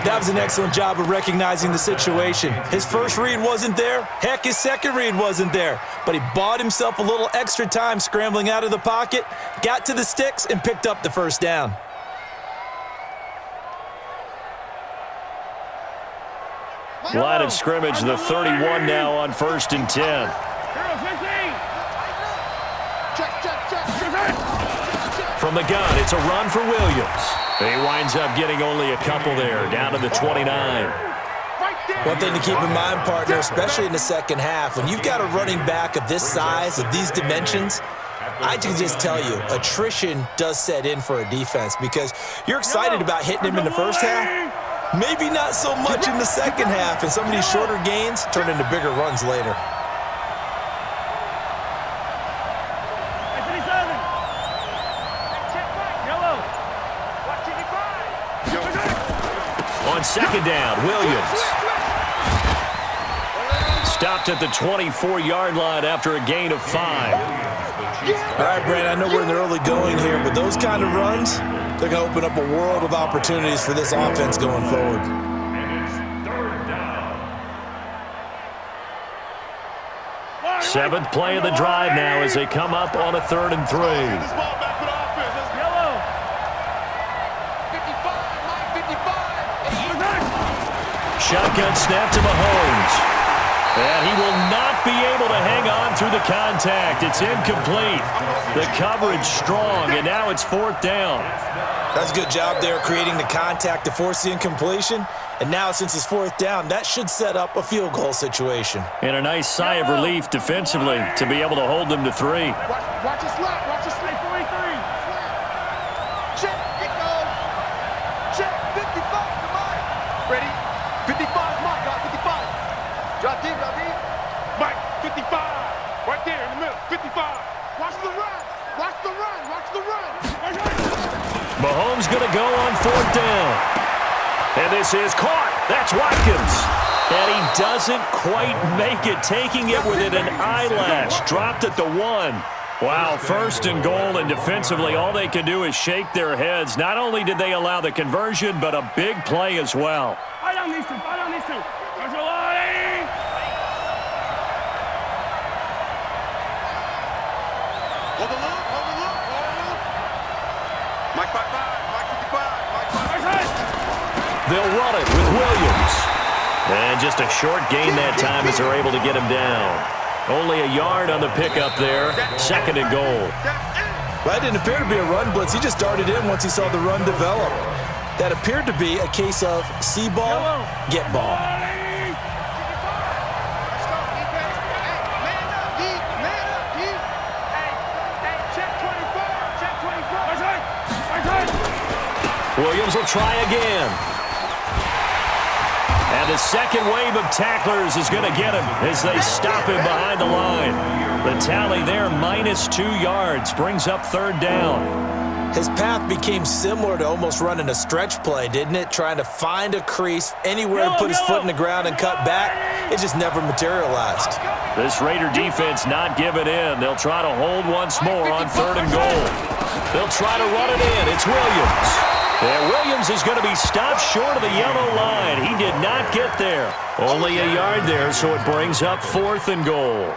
That was an excellent job of recognizing the situation. His first read wasn't there. Heck, his second read wasn't there. But he bought himself a little extra time scrambling out of the pocket, got to the sticks, and picked up the first down. Line of scrimmage, the 31 now on 1st and 10. From the gun, it's a run for Williams. He winds up getting only a couple there, down to the 29. One thing to keep in mind, partner, especially in the second half, when you've got a running back of this size, of these dimensions, I can just tell you, attrition does set in for a defense because you're excited about hitting him in the first half, maybe not so much in the second half, and some of these shorter gains turn into bigger runs later. On second down, Williams. Stopped at the 24-yard line after a gain of 5. All right, Brandon, I know we're in the early going here, but those kind of runs, they're going to open up a world of opportunities for this offense going forward. Seventh play of the drive now as they come up on a 3rd and 3. Shotgun snap to Mahomes. And he will not be able to hang on through the contact. It's incomplete. The coverage strong, and now it's 4th down. That's a good job there creating the contact to force the incompletion. And now, since it's 4th down, that should set up a field goal situation. And a nice sigh of relief defensively to be able to hold them to 3. Watch his left. Watch his left. 43. Check. It goes. Check. 55. Come on. Ready? 55. Mike. 55. Drop deep. Mike. 55. Right there in the middle. 55. Watch the run. Watch the run. Watch the run. Mahomes going to go on 4th down. And this is caught. That's Watkins. And he doesn't quite make it, taking it within an eyelash. Dropped at the 1. Wow, 1st and goal, and defensively all they can do is shake their heads. Not only did they allow the conversion, but a big play as well. Fight on these two. Fight on these two. There's a line. Hold the loop. Hold the loop. Hold the loop. Mike 55. Mike 55. Mike 55. They'll run it with Williams. And just a short gain that time as they're able to get him down. Only a yard on the pickup there. 2nd and goal. That didn't appear to be a run blitz. He just darted in once he saw the run develop. That appeared to be a case of see ball, get ball. Williams will try again. And the second wave of tacklers is going to get him as they stop him behind the line. The tally there, -2 yards, brings up 3rd down. His path became similar to almost running a stretch play, didn't it? Trying to find a crease anywhere to put his foot in the ground and cut back. It just never materialized. This Raider defense not giving in. They'll try to hold once more on 3rd and goal. They'll try to run it in. It's Williams. And Williams is going to be stopped short of the yellow line. He did not get there. Only a yard there, so it brings up 4th and goal.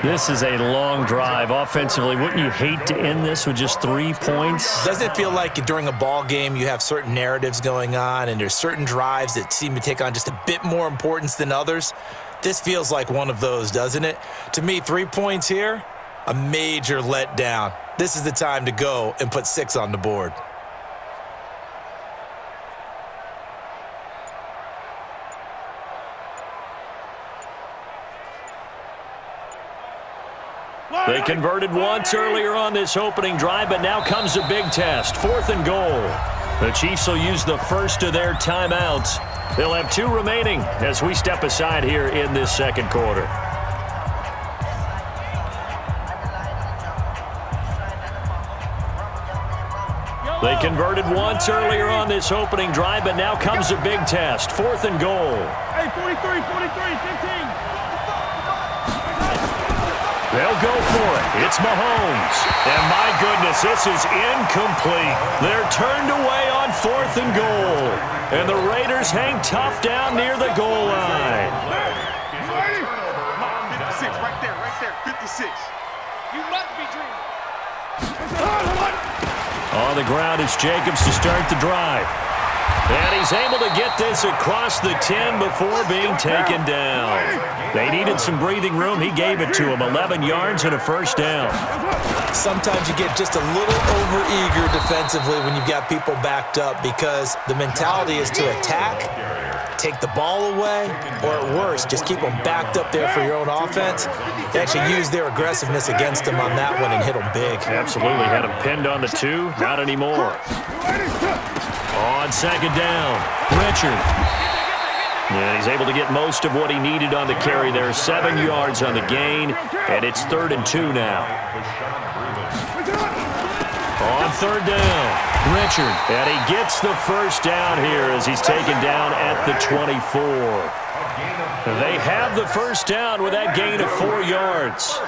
This is a long drive offensively. Wouldn't you hate to end this with just 3 points? Doesn't it feel like during a ball game you have certain narratives going on and there's certain drives that seem to take on just a bit more importance than others? This feels like one of those, doesn't it? To me, 3 points here, a major letdown. This is the time to go and put 6 on the board. They converted once earlier on this opening drive, but now comes a big test. 4th and goal. The Chiefs will use the first of their timeouts. They'll have 2 remaining as we step aside here in this second quarter. They converted once earlier on this opening drive, but now comes a big test. 4th and goal. Hey, 43, 15. They'll go for it. It's Mahomes. And my goodness, this is incomplete. They're turned away on 4th and goal. And the Raiders hang tough down near the goal line. 56, right there, 56. You must be dreaming. On the ground, it's Jacobs to start the drive. And he's able to get this across the 10 before being taken down. They needed some breathing room. He gave it to him. 11 yards and a first down. Sometimes you get just a little over-eager defensively when you've got people backed up because the mentality is to attack, take the ball away, or at worst, just keep them backed up there for your own offense. They actually used their aggressiveness against them on that one and hit them big. Absolutely. Had him pinned on the 2. Not anymore. On second down, Richard. And he's able to get most of what he needed on the carry there. 7 yards on the gain, and it's 3rd and 2 now. On third down, Richard. And he gets the first down here as he's taken down at the 24. They have the first down with that gain of 4 yards.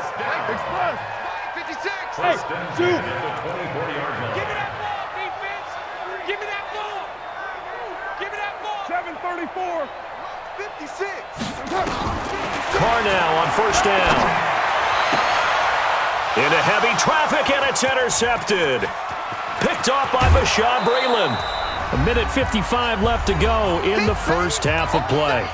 56. Hey, 2. Give me that ball, defense. Give me that ball. Give me that ball. 7:34. 56. Carr now on first down. Into heavy traffic, and it's intercepted. Picked off by Bashaud Breeland. 1:55 left to go in the first half of play.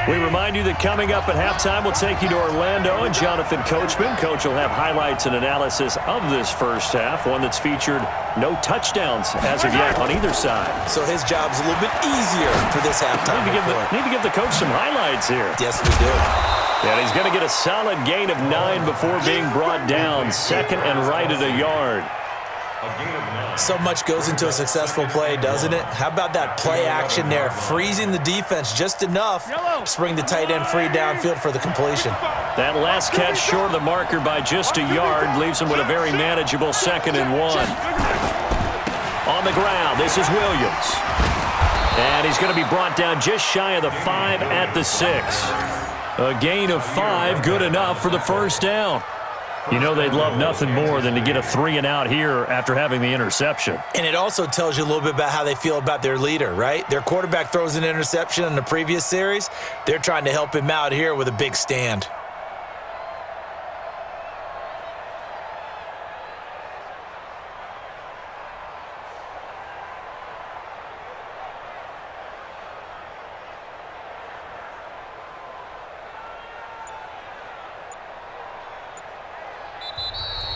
We remind you that coming up at halftime, we'll take you to Orlando and Jonathan Coachman. Coach will have highlights and analysis of this first half, one that's featured no touchdowns as of yet on either side. So his job's a little bit easier for this halftime. Need to give the coach some highlights here. Yes, we do. And he's going to get a solid gain of 9 before being brought down. 2nd and right at a yard. So much goes into a successful play, doesn't it? How about that play action there, freezing the defense just enough to bring the tight end free downfield for the completion. That last catch short of the marker by just a yard leaves him with a very manageable 2nd and 1. On the ground, this is Williams. And he's going to be brought down just shy of the 5 at the 6. A gain of 5, good enough for the first down. You know they'd love nothing more than to get a 3-and-out here after having the interception. And it also tells you a little bit about how they feel about their leader, right? Their quarterback throws an interception in the previous series. They're trying to help him out here with a big stand.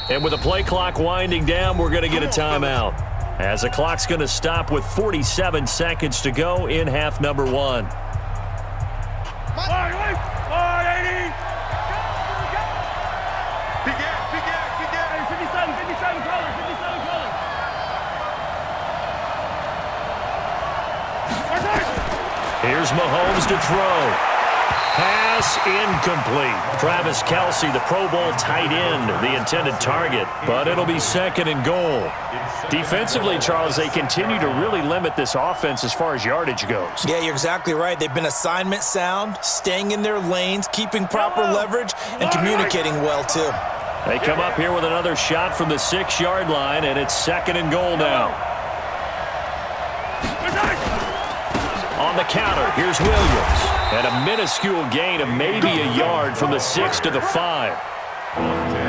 And with the play clock winding down, we're going to get a timeout, as the clock's going to stop with 47 seconds to go in half number 1. Big air. 57 colors. Here's Mahomes to throw. Pass incomplete. Travis Kelce, the Pro Bowl tight end, the intended target, but it'll be 2nd and goal. Defensively, Charles, they continue to really limit this offense as far as yardage goes. Yeah, you're exactly right. They've been assignment sound, staying in their lanes, keeping proper leverage, and communicating well, too. They come up here with another shot from the 6-yard line, and it's 2nd and goal now. On the counter, here's Williams. And a minuscule gain of maybe a yard from the 6 to the 5.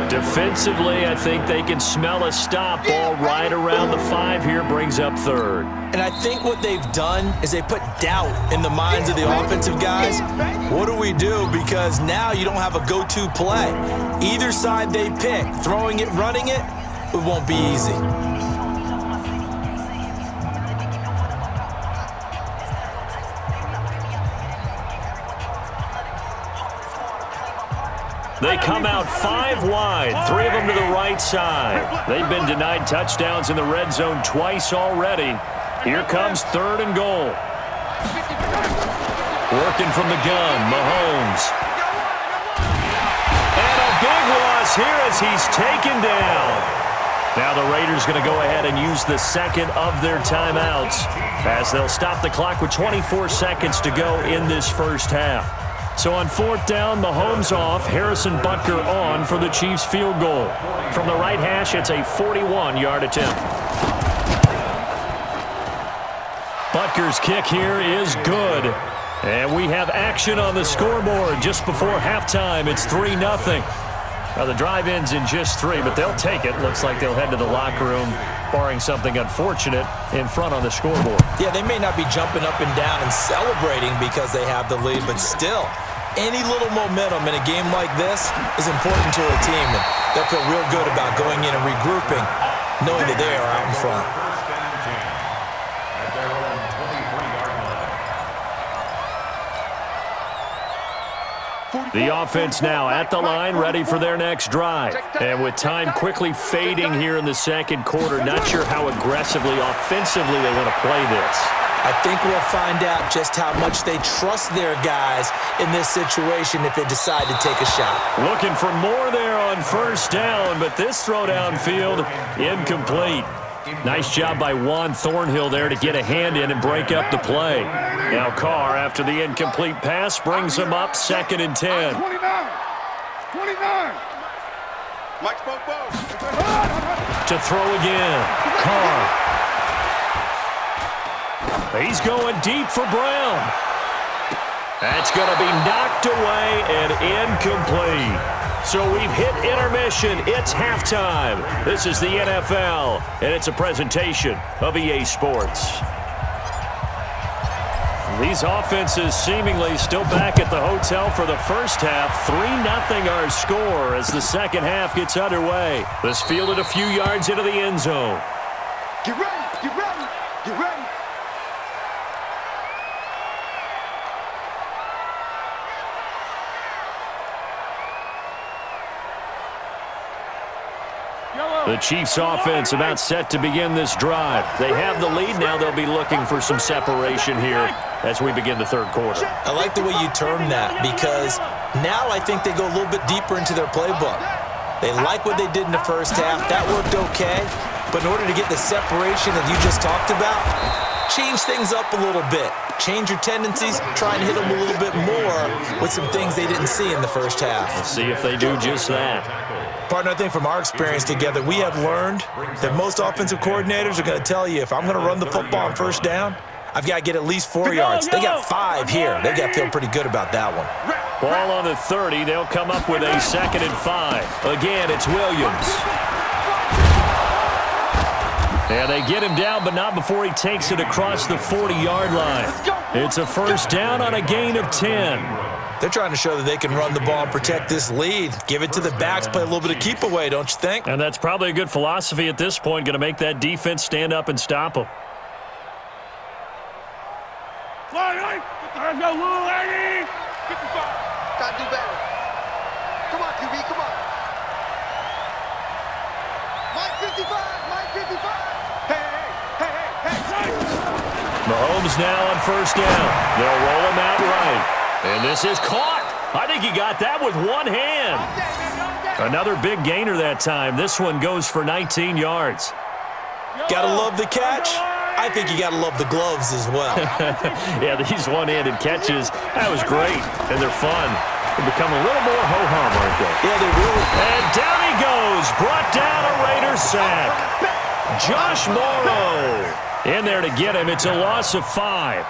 Defensively, I think they can smell a stop. Ball right around the 5 here, brings up 3rd. And I think what they've done is they put doubt in the minds of the offensive guys. What do we do? Because now you don't have a go-to play. Either side they pick, throwing it, running it, it won't be easy. They come out 5 wide, 3 of them to the right side. They've been denied touchdowns in the red zone twice already. Here comes 3rd and goal. Working from the gun, Mahomes. And a big one this here as he's taken down. Now the Raiders going to go ahead and use the second of their timeouts as they'll stop the clock with 24 seconds to go in this first half. So on fourth down, Mahomes off, Harrison Butker on for the Chiefs field goal. From the right hash, it's a 41-yard attempt. Butker's kick here is good. And we have action on the scoreboard just before halftime. It's 3-0. Now, the drive ends in just 3, but they'll take it. Looks like they'll head to the locker room, barring something unfortunate, in front on the scoreboard. Yeah, they may not be jumping up and down and celebrating because they have the lead, but still, any little momentum in a game like this is important to a team. And they'll feel real good about going in and regrouping, knowing that they are out in front. The offense now at the line, ready for their next drive. And with time quickly fading here in the second quarter, not sure how aggressively, offensively they want to play this. I think we'll find out just how much they trust their guys in this situation if they decide to take a shot. Looking for more there on first down, but this throw downfield, incomplete. Nice job by Juan Thornhill there to get a hand in and break up the play. Now Carr, after the incomplete pass, brings him up 2nd and 10. 29. Mike Bobo. To throw again. Carr. He's going deep for Brown. That's going to be knocked away and incomplete. So we've hit intermission. It's halftime. This is the NFL, and it's a presentation of EA Sports. These offenses seemingly still back at the hotel for the first half. 3-0 our score as the second half gets underway. This fielded a few yards into the end zone. Get ready, get ready, get ready. The Chiefs offense about set to begin this drive. They have the lead. Now they'll be looking for some separation here as we begin the third quarter. I like the way you term that because now I think they go a little bit deeper into their playbook. They like what they did in the first half. That worked okay. But in order to get the separation that you just talked about, change things up a little bit. Change your tendencies. Try and hit them a little bit more with some things they didn't see in the first half. Let's see if they do just that. Partner, I think from our experience together, we have learned that most offensive coordinators are going to tell you, if I'm going to run the football on first down, I've got to get at least 4 yards. They got 5 here. They got to feel pretty good about that one. Ball on the 30. They'll come up with a 2nd and 5. Again, it's Williams. And they get him down, but not before he takes it across the 40-yard line. It's a first down on a gain of 10. They're trying to show that they can run the ball and protect this lead. Give it to the backs, play a little bit of keep away, don't you think? And that's probably a good philosophy at this point, going to make that defense stand up and stop them. Let's go, little lady. 55. Gotta do better. Come on, QB, come on. Mike 55, Mike 55. Hey. Mahomes now on first down. They'll roll him out right. And this is caught. I think he got that with one hand. Another big gainer that time. This one goes for 19 yards. Gotta love the catch. I think you gotta love the gloves as well. Yeah, these one-handed catches, that was great. And they're fun. They become a little more ho-hum, aren't they? Yeah, they really. And down he goes. Brought down a Raiders sack. Josh Morrow in there to get him. It's a loss of 5.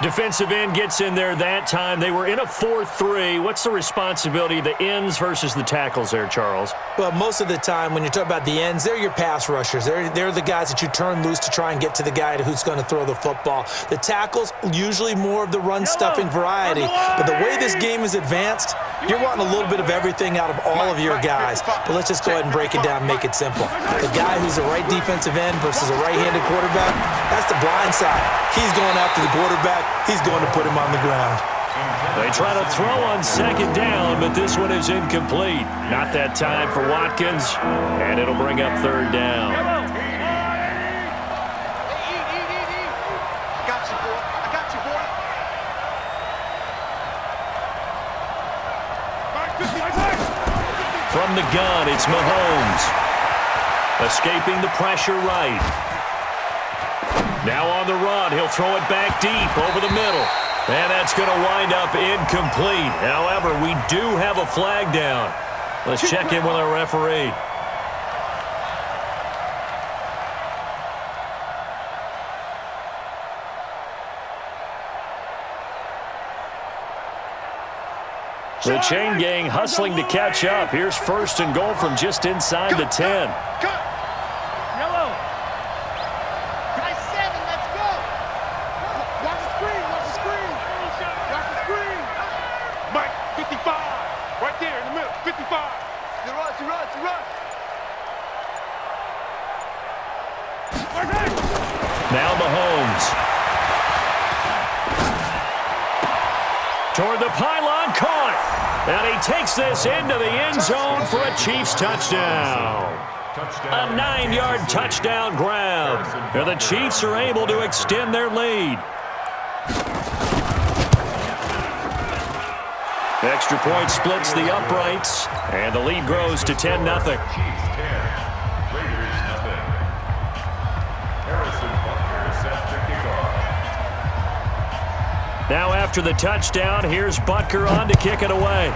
Defensive end gets in there that time. They were in a 4-3. What's the responsibility of the ends versus the tackles there, Charles? Well, most of the time when you talk about the ends, they're your pass rushers. They're the guys that you turn loose to try and get to the guy who's going to throw the football. The tackles, usually more of the run-stuffing variety. But the way this game is advanced, you're wanting a little bit of everything out of all of your guys. But let's just go ahead and break it down and make it simple. The guy who's a right defensive end versus a right-handed quarterback, that's the blind side. He's going after the quarterback. He's going to put him on the ground. They try to throw on second down, but this one is incomplete. Not that time for Watkins, and it'll bring up third down. I got you, boy. I got you, boy. From the gun, it's Mahomes. Escaping the pressure right. Now on the run, he'll throw it back deep over the middle. And that's going to wind up incomplete. However, we do have a flag down. Let's check in with our referee. The chain gang hustling to catch up. Here's first and goal from just inside the 10. Yellow. Guys, 7, let's go. Watch the screen, watch the screen. Watch the screen. Mike, 55. Right there in the middle, 55. To run. Now Mahomes. Toward the pylon, caught. And he takes this into the end zone for a Chiefs touchdown. A 9-yard touchdown grab. And the Chiefs are able to extend their lead. Extra point splits the uprights, and the lead grows to 10-0. Now after the touchdown, here's Butker on to kick it away.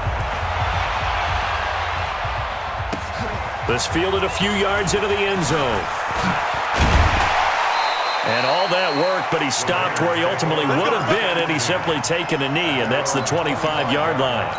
This fielded a few yards into the end zone. And all that work, but he stopped where he ultimately would have been had he simply taken a knee, and that's the 25-yard line.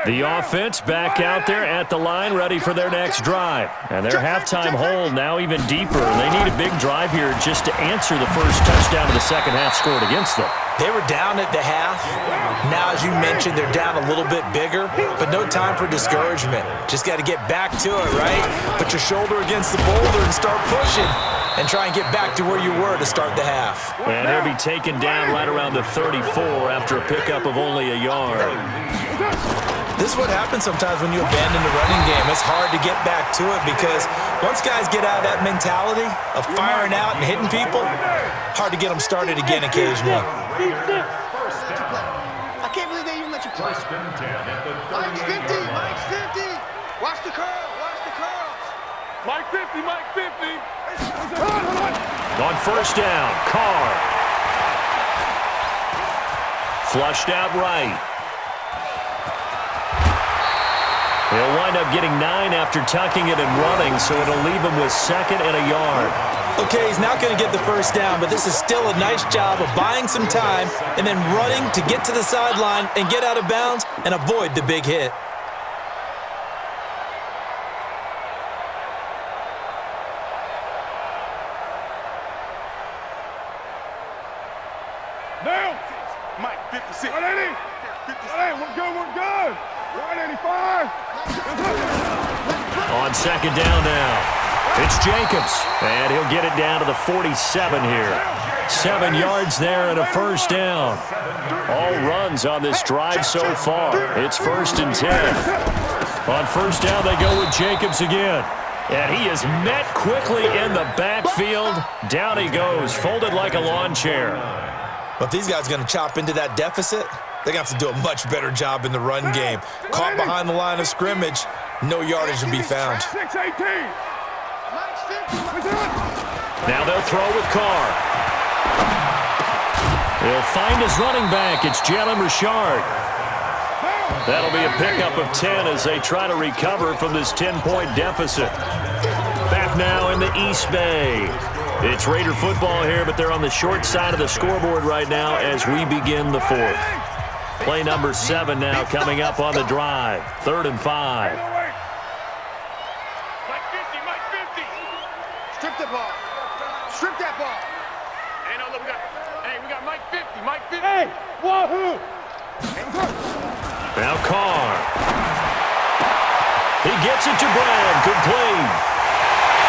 The offense back out there at the line, ready for their next drive. And their halftime hole now even deeper. They need a big drive here just to answer the first touchdown of the second half scored against them. They were down at the half. Now, as you mentioned, they're down a little bit bigger, but no time for discouragement. Just got to get back to it, right? Put your shoulder against the boulder and start pushing and try and get back to where you were to start the half. And he'll be taken down right around the 34 after a pickup of only a yard. This is what happens sometimes when you abandon the running game. It's hard to get back to it because once guys get out of that mentality of firing out and hitting people, hard to get them started again occasionally. I can't believe they even let you play. Mike's 50. Watch the curls. Mike 50. On first down, Carr. Flushed out right. He'll wind up getting 9 after tucking it and running, so it'll leave him with second and a yard. Okay, he's not going to get the first down, but this is still a nice job of buying some time and then running to get to the sideline and get out of bounds and avoid the big hit. Now, Mike 56. 180. 56. We're good. 185. On second down now. It's Jacobs, and he'll get it down to the 47 here. 7 yards there and a first down. All runs on this drive so far. It's first and 10. On first down, they go with Jacobs again. And he is met quickly in the backfield. Down he goes, folded like a lawn chair. But if these guys are going to chop into that deficit, they're going to have to do a much better job in the run game. Caught behind the line of scrimmage, no yardage to be found. 6-18. Now they'll throw with Carr. He'll find his running back. It's Jalen Richard. That'll be a pickup of 10 as they try to recover from this 10-point deficit. Back now in the East Bay. It's Raider football here, but they're on the short side of the scoreboard right now as we begin the fourth. Play number 7 now coming up on the drive. 3rd and 5. Strip that ball. Hey, no, look, we got Mike 50. Hey, wahoo! Now Carr. He gets it to Brown, complete.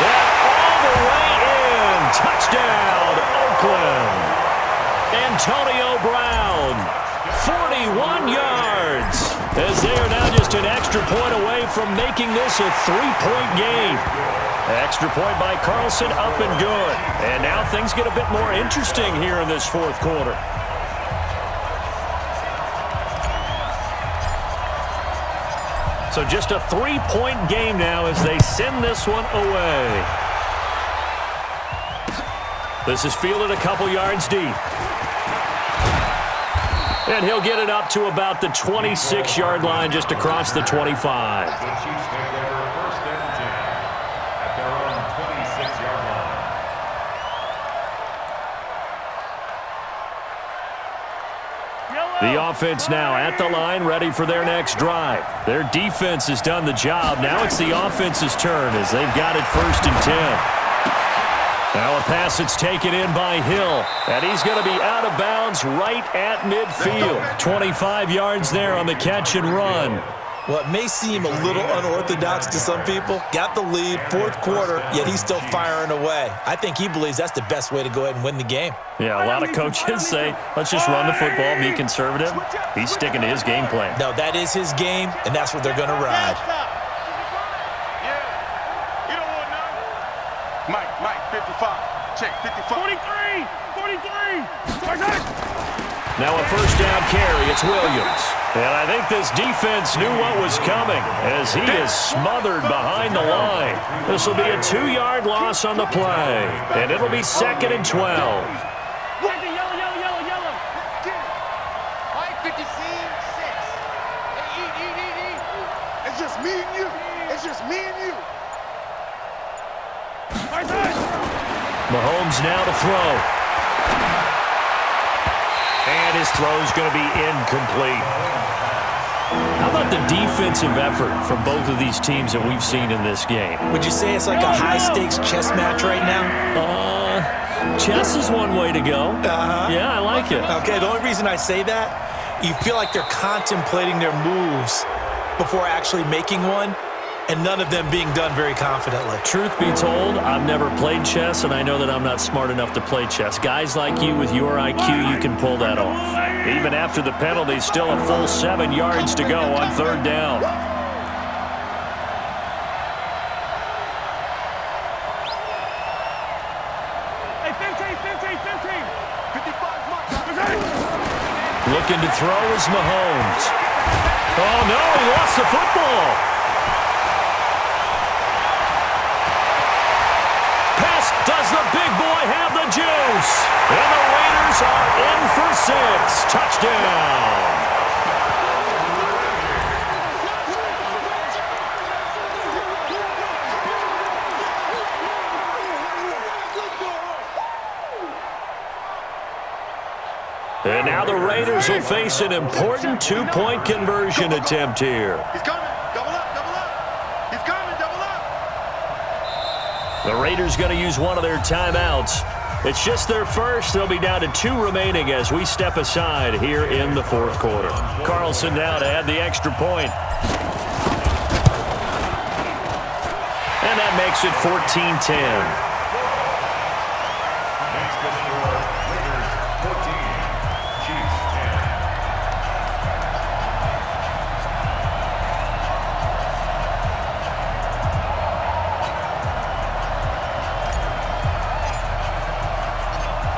And all the way in. Touchdown, Oakland. Antonio Brown, 41 yards. as they are now just an extra point away from making this a 3-point game. Extra point by Carlson, up and good. And now things get a bit more interesting here in this fourth quarter. So just a 3-point game now as they send this one away. This is fielded a couple yards deep. And he'll get it up to about the 26-yard line, just across the 25. The Chiefs take over first and 10 at their own 26-yard line. The offense now at the line, ready for their next drive. Their defense has done the job. Now it's the offense's turn as they've got it first and 10. Now a pass that's taken in by Hill, and he's going to be out of bounds right at midfield. 25 yards there on the catch and run. What may seem a little unorthodox to some people, got the lead, fourth quarter, yet he's still firing away. I think he believes that's the best way to go ahead and win the game. Yeah, a lot of coaches say, let's just run the football, be conservative. He's sticking to his game plan. No, that is his game, and that's what they're going to ride. Mike, 55. Check, 55. 43. Now a first down carry, it's Williams. And I think this defense knew what was coming as he is smothered behind the line. This will be a 2-yard loss on the play, and it'll be 2nd and 12. Yellow. Mike, 56. Eat. It's just me and you. Mahomes now to throw. And his throw is going to be incomplete. How about the defensive effort from both of these teams that we've seen in this game? Would you say it's like a high-stakes chess match right now? Chess is one way to go. Yeah, I like it. Okay, the only reason I say that, you feel like they're contemplating their moves before actually making one, and none of them being done very confidently. Truth be told, I've never played chess, and I know that I'm not smart enough to play chess. Guys like you with your IQ, you can pull that off. Even after the penalty, still a full 7 yards to go on 3rd down. Hey, 15. Looking to throw is Mahomes. Oh, no, he lost the football. Does the big boy have the juice? And the Raiders are in for 6. Touchdown. And now the Raiders will face an important 2-point conversion attempt here. He's coming. Double up. He's coming. Double up. The Raiders going to use one of their timeouts. It's just their first. They'll be down to 2 remaining as we step aside here in the fourth quarter. Carlson now to add the extra point. And that makes it 14-10.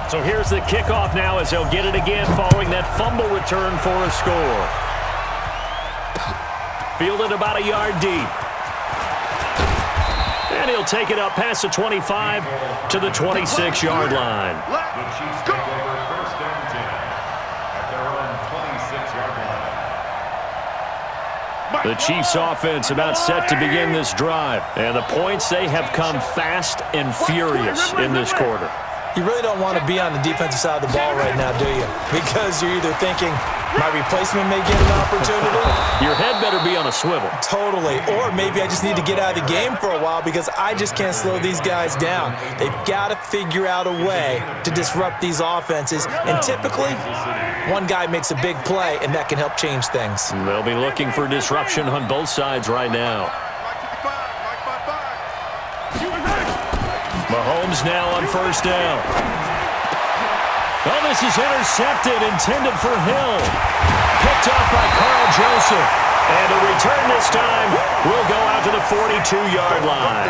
So here's the kickoff now as they'll get it again following that fumble return for a score. Fielded about a yard deep. And he'll take it up past the 25 to the 26-yard line. The Chiefs take over first and 10 at their own 26-yard line. The Chiefs offense about set to begin this drive. And the points, they have come fast and furious in this quarter. You really don't want to be on the defensive side of the ball right now, do you? Because you're either thinking, my replacement may get an opportunity. Your head better be on a swivel. Totally. Or maybe I just need to get out of the game for a while because I just can't slow these guys down. They've got to figure out a way to disrupt these offenses. And typically, one guy makes a big play, and that can help change things. They'll be looking for disruption on both sides right now. Mahomes now on first down. Oh, this is intercepted, intended for Hill. Picked up by Carl Joseph. And the return this time will go out to the 42-yard line.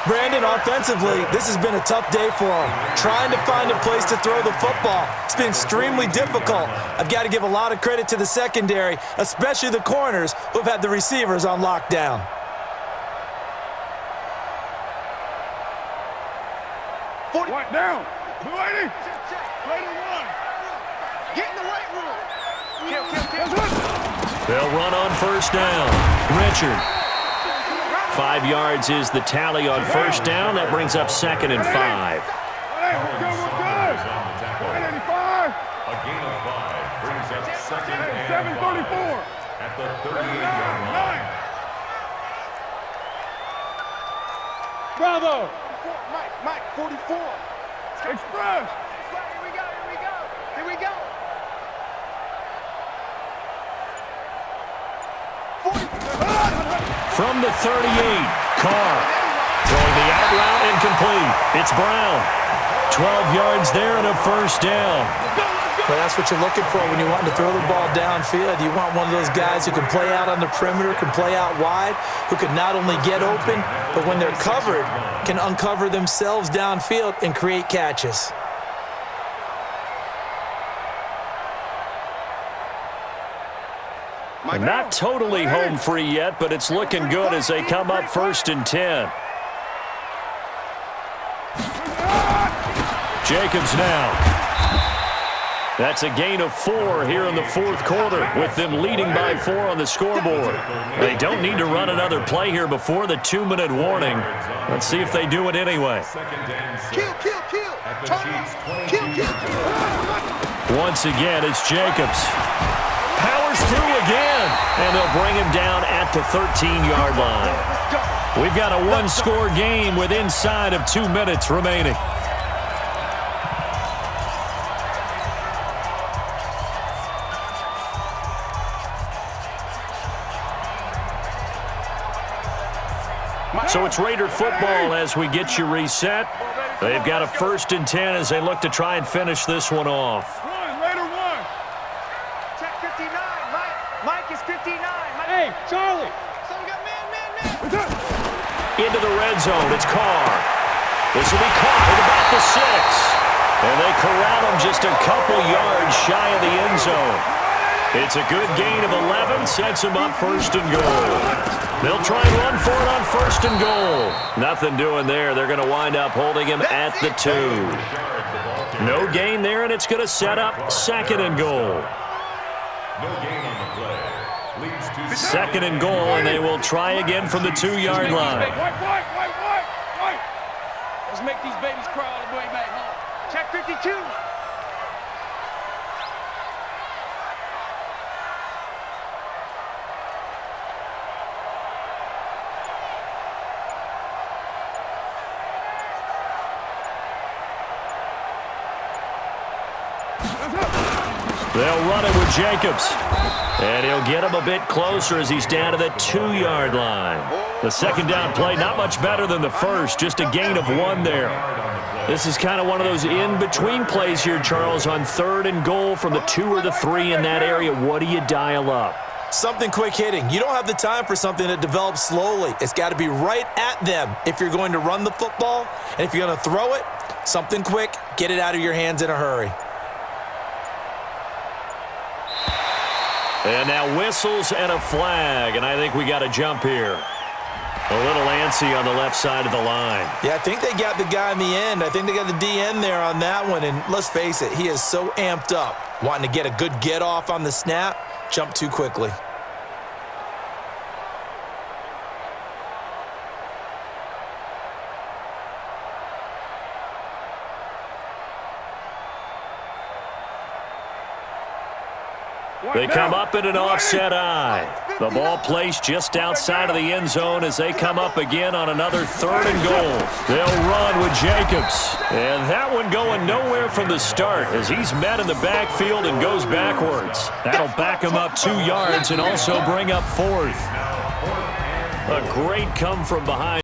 Brandon, offensively, this has been a tough day for him. Trying to find a place to throw the football. It's been extremely difficult. I've got to give a lot of credit to the secondary, especially the corners who've had the receivers on lockdown. Right down. 280. Later one. Get in the right room. Kill. They'll run on first down. Richard. 5 yards is the tally on first down. That brings up 2nd and 5. We're good. 185. A gain of 5 brings up 2nd and 734. at the 38-yard line. Bravo. Mike, 44. Express. Here we go. From the 38, Carr. Throwing the out route incomplete. It's Brown. 12 yards there and a first down. Well, that's what you're looking for when you want to throw the ball downfield. You want one of those guys who can play out on the perimeter, can play out wide, who can not only get open, but when they're covered, can uncover themselves downfield and create catches. And not totally home free yet, but it's looking good as they come up 1st and 10. Jacobs now. That's a gain of 4 here in the 4th quarter, with them leading by 4 on the scoreboard. They don't need to run another play here before the 2-minute warning. Let's see if they do it anyway. Kill. Once again, it's Jacobs. Powers through again, and they'll bring him down at the 13-yard line. We've got a one-score game with inside of 2 minutes remaining. So it's Raider football as we get you reset. They've got a 1st and 10 as they look to try and finish this one off. Raider 1. Check 59. Mike is 59. Hey, Charlie. So we got man. Into the red zone. It's Carr. This will be caught at about the 6. And they corral him just a couple yards shy of the end zone. It's a good gain of 11, sets him up 1st and goal. They'll try and run for it on 1st and goal. Nothing doing there. They're going to wind up holding him at the 2. No gain there, and it's going to set up 2nd and goal. No gain on the play. Leads to 2nd and goal, and they will try again from the 2-yard line. White. Let's make these babies cry all the way back home. Check 52. They'll run it with Jacobs. And he'll get him a bit closer as he's down to the 2-yard line. The 2nd down play, not much better than the first, just a gain of 1 there. This is kind of one of those in-between plays here, Charles, on 3rd and goal from the 2 or the 3 in that area. What do you dial up? Something quick hitting. You don't have the time for something that develops slowly. It's got to be right at them if you're going to run the football. And if you're going to throw it, something quick, get it out of your hands in a hurry. And now whistles and a flag, and I think we got a jump here. A little antsy on the left side of the line. Yeah, I think they got the guy in the end. I think they got the DN there on that one, and let's face it, he is so amped up, wanting to get a good get-off on the snap, jump too quickly. They come up in an offset eye. The ball placed just outside of the end zone as they come up again on another 3rd and goal. They'll run with Jacobs. And that one going nowhere from the start as he's met in the backfield and goes backwards. That'll back him up 2 yards and also bring up 4th. A great come from behind.